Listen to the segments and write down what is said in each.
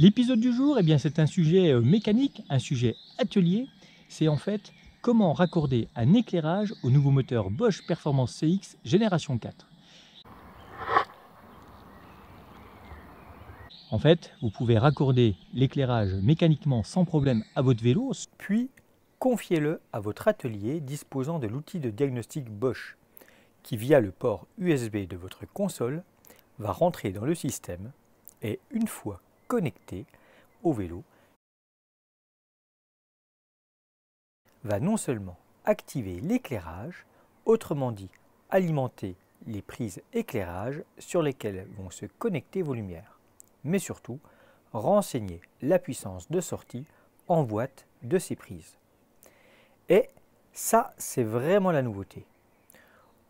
L'épisode du jour, c'est un sujet mécanique, un sujet atelier. C'est en fait comment raccorder un éclairage au nouveau moteur Bosch Performance CX Génération 4. En fait, vous pouvez raccorder l'éclairage mécaniquement sans problème à votre vélo, puis confiez-le à votre atelier disposant de l'outil de diagnostic Bosch, qui via le port USB de votre console va rentrer dans le système et une fois connecté au vélo, va non seulement activer l'éclairage, autrement dit alimenter les prises éclairage sur lesquelles vont se connecter vos lumières, mais surtout renseigner la puissance de sortie en watts de ces prises. Et ça, c'est vraiment la nouveauté.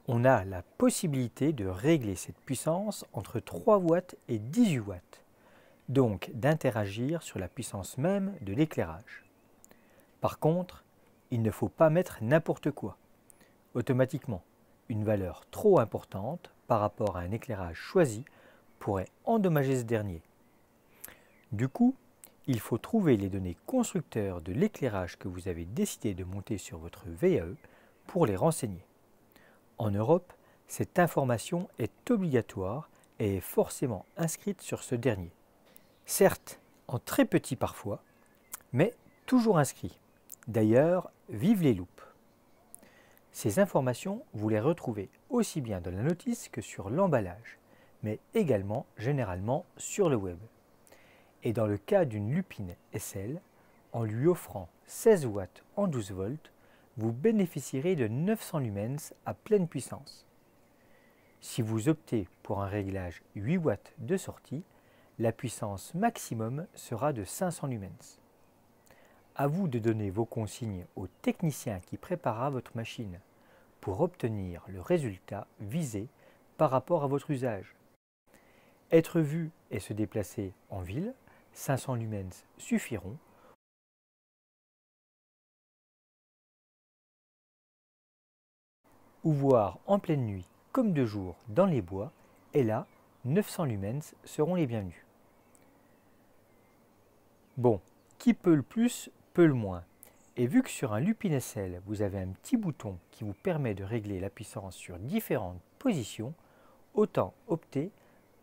On a la possibilité de régler cette puissance entre 3 watts et 18 watts, donc d'interagir sur la puissance même de l'éclairage. Par contre, il ne faut pas mettre n'importe quoi. Automatiquement, une valeur trop importante par rapport à un éclairage choisi pourrait endommager ce dernier. Du coup, il faut trouver les données constructeurs de l'éclairage que vous avez décidé de monter sur votre VAE pour les renseigner. En Europe, cette information est obligatoire et est forcément inscrite sur ce dernier. Certes, en très petit parfois, mais toujours inscrit. D'ailleurs, vive les loupes. Ces informations, vous les retrouvez aussi bien dans la notice que sur l'emballage, mais également généralement sur le web. Et dans le cas d'une lupine SL, en lui offrant 16 watts en 12 volts, vous bénéficierez de 900 lumens à pleine puissance. Si vous optez pour un réglage 8 watts de sortie, la puissance maximum sera de 500 lumens. À vous de donner vos consignes au technicien qui préparera votre machine pour obtenir le résultat visé par rapport à votre usage. Être vu et se déplacer en ville, 500 lumens suffiront. Ou voir en pleine nuit comme de jour dans les bois, et là, 900 lumens seront les bienvenus. Bon, qui peut le plus, peut le moins. Et vu que sur un Lupine SL, vous avez un petit bouton qui vous permet de régler la puissance sur différentes positions, autant opter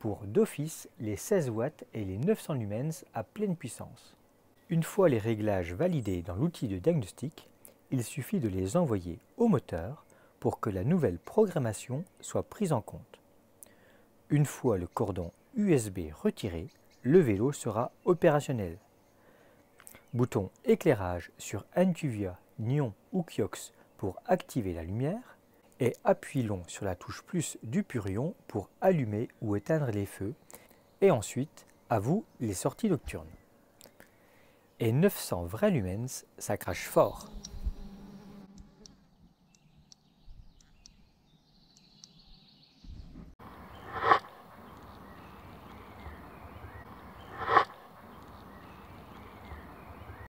pour d'office les 16 watts et les 900 lumens à pleine puissance. Une fois les réglages validés dans l'outil de diagnostic, il suffit de les envoyer au moteur pour que la nouvelle programmation soit prise en compte. Une fois le cordon USB retiré, le vélo sera opérationnel. Bouton éclairage sur Antuvia, Nyon ou Kiox pour activer la lumière et appui long sur la touche plus du Purion pour allumer ou éteindre les feux et ensuite à vous les sorties nocturnes. Et 900 vrais lumens, ça crache fort.